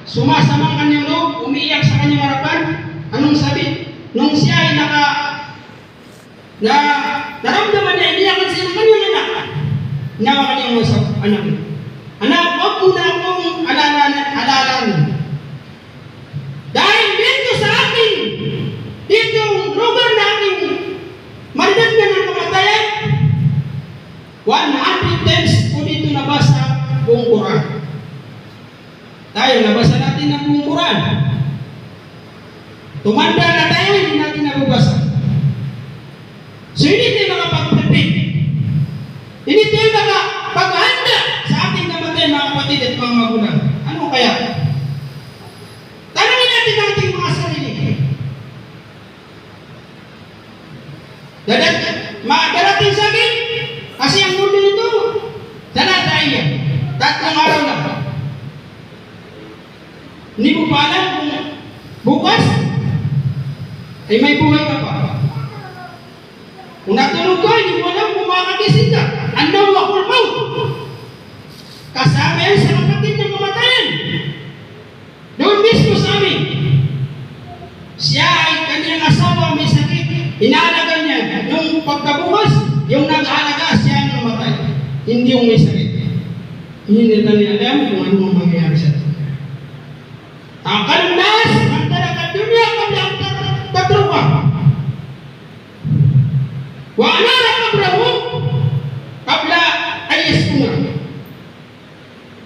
Sumasama ang kanyang loob, umiiyak sa kanyang harapan. Anong sabi? Nung siya ay naramdaman niya, iniyakan siya ng kanyang anak. Inawa kanyang anak. Anak, huwag muna akong alalan. Dahil dito sa akin, dito ang lugar na aking mandat na ng kamatayan, 100 times po dito nabasa buong Quran. Tayo, nabasa natin ang buong Quran. Tumanda na tayo, hindi natin nababasa. So, hindi tayo makapag-prepare. Hindi tayo makapag-handa sa ating namatay, mga kapatid at mga magulang. Ano kaya? Tanungin natin ang ating mga sarili. Darating sa akin, kasi ang mundo nito, tayo. 3 araw lang. Hindi mo pa alam kung bukas ay may buhay ka pa. Kung natulog ka, hindi mo alam kung makakagising ka. Andaw akong maut. Kasama yan sa kapatid ng kamatayan. Doon mismo sa amin. Siya ay kanyang asawa may sakit. Inaalaga niya. Nung pagkabukas, yung nag-aalaga, siya ang namatay. Hindi yung may sakit. Hindi nila alam kung ano ang mangyayari sa atin. Takal nas, antara ka dunia kabla tatruka. Wa anara kabrahu kabla ayasuna.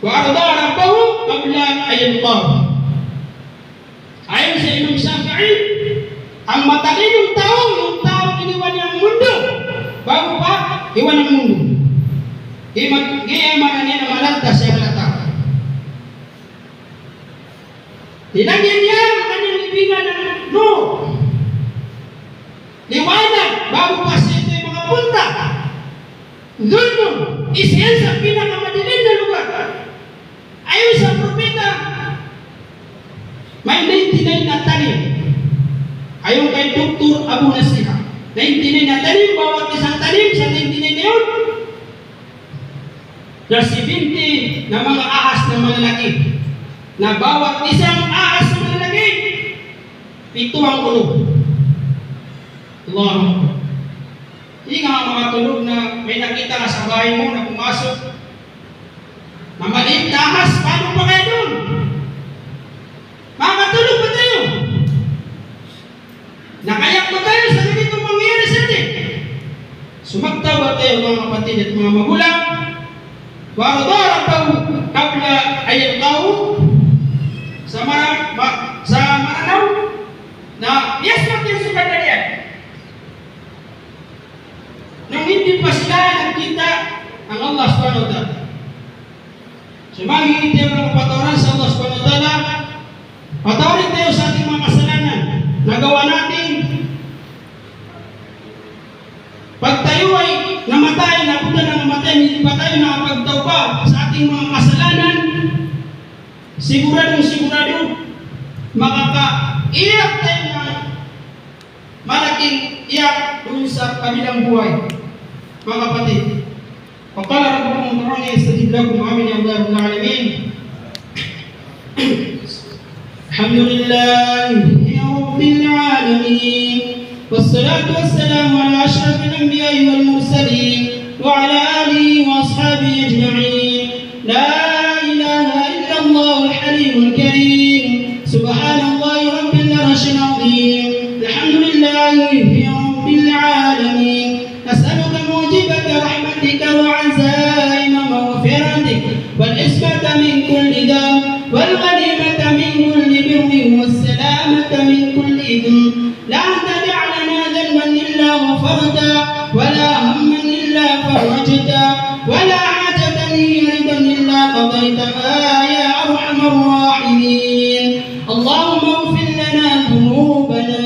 Wa arda rabbahu kabla ayalqah. Ayon sa Imam Shafi'i, ang matalinong tao, yung tao iniwan niya ang mundo bago pa iwan ang mundo. Gayamanan niya na malanta siya halata. Nilagyan niya ang kanyang libingan ng Nur. Liwanag bago pa siya ito'y mga punta. Zulmun, isa yan sa pinakamadilim na lugar. Ayon sa propeta, may 99 na tanim. Ayon kay Dr. Abu Nasiha, 99 na tanim, bawat isang tanim sa 99 na yun, na 70 na mga ahas na malalaki. Na bawat isang ahas na malalaki, 7 ang kulog. Allahu Akbar. Hindi nga makatulog na may nakita ka sa bahay mo na pumasok na maliit na ahas, paano pa kayo doon? Makatulog ba tayo? Nakayak ba tayo sa ganitong mangyayari sa atin? Sumagtaw ba tayo mga kapatid at mga magulang? Wa'adara tayo kabla ayat tayo sa maranaw na yes natin sa kandalian. Nung hindi pa sila nagkita ang Allah subhanahu wa ta'ala. Sumangin tayo ng kapatawaran sa Allah subhanahu wa ta'ala. Patawarin tayo sa ating mga kasalanan. Nagawa natin. Pag tayo ay namatay, napunta na namatay, hindi pa tayo nakapagtawba sa ating mga kasalanan, sigurado makakaiyak tayo ng malaking iyak doon sa kabilang buhay. Mga kapatid, وقال ربكم ادعوني استجب لكم آمين يا رب العالمين. الحمد لله رب العالمين والصلاة والسلام على أشرف الأنبياء والمرسلين وعلى آله وأصحابه أجمعين. لا إله إلا الله الحليم الكريم سبحان الله رب العرش العظيم. الحمد لله رب العالمين. نسألك موجبة رحمتك وعزائم مغفرتك والعصمة من كل ذنب والغنيمة من كل بر والسلامة من كل إثم. لا تدع لنا ذنبا إلا غفرته ولا هما إلا فرجته ولا حاجة هي رضا إلا قضيتها يا أرحم الراحمين. اللهم اغفر لنا ذنوبنا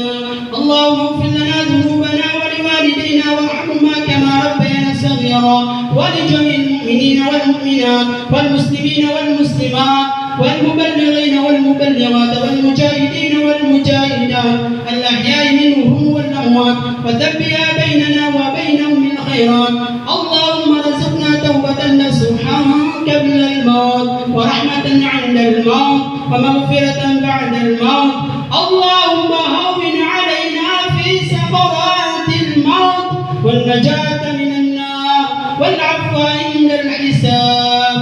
ولوالدينا وارحمهما كما ربيانا صغيرا ولجميع المؤمنين والمؤمنات والمسلمين والمسلمات والمبلغين والمبلغات والمجاهدين والمجاهدات الأحياء منهم والأموات وثبت بيننا وبينهم بالخيرات. اللهم ارزقنا توبة نصوحا قبل الموت ورحمة عند الموت ومغفرة بعد الموت. اللهم هون علينا في سكرات الموت والنجاة من النار والعفو عند الحساب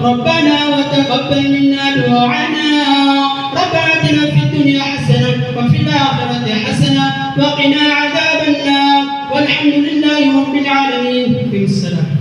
ربنا وتقبل منا دعاءنا. ربنا آتنا في الدنيا حسنة وفي الآخرة حسنة وقنا عذاب النار والحمد لله رب العالمين. السلام.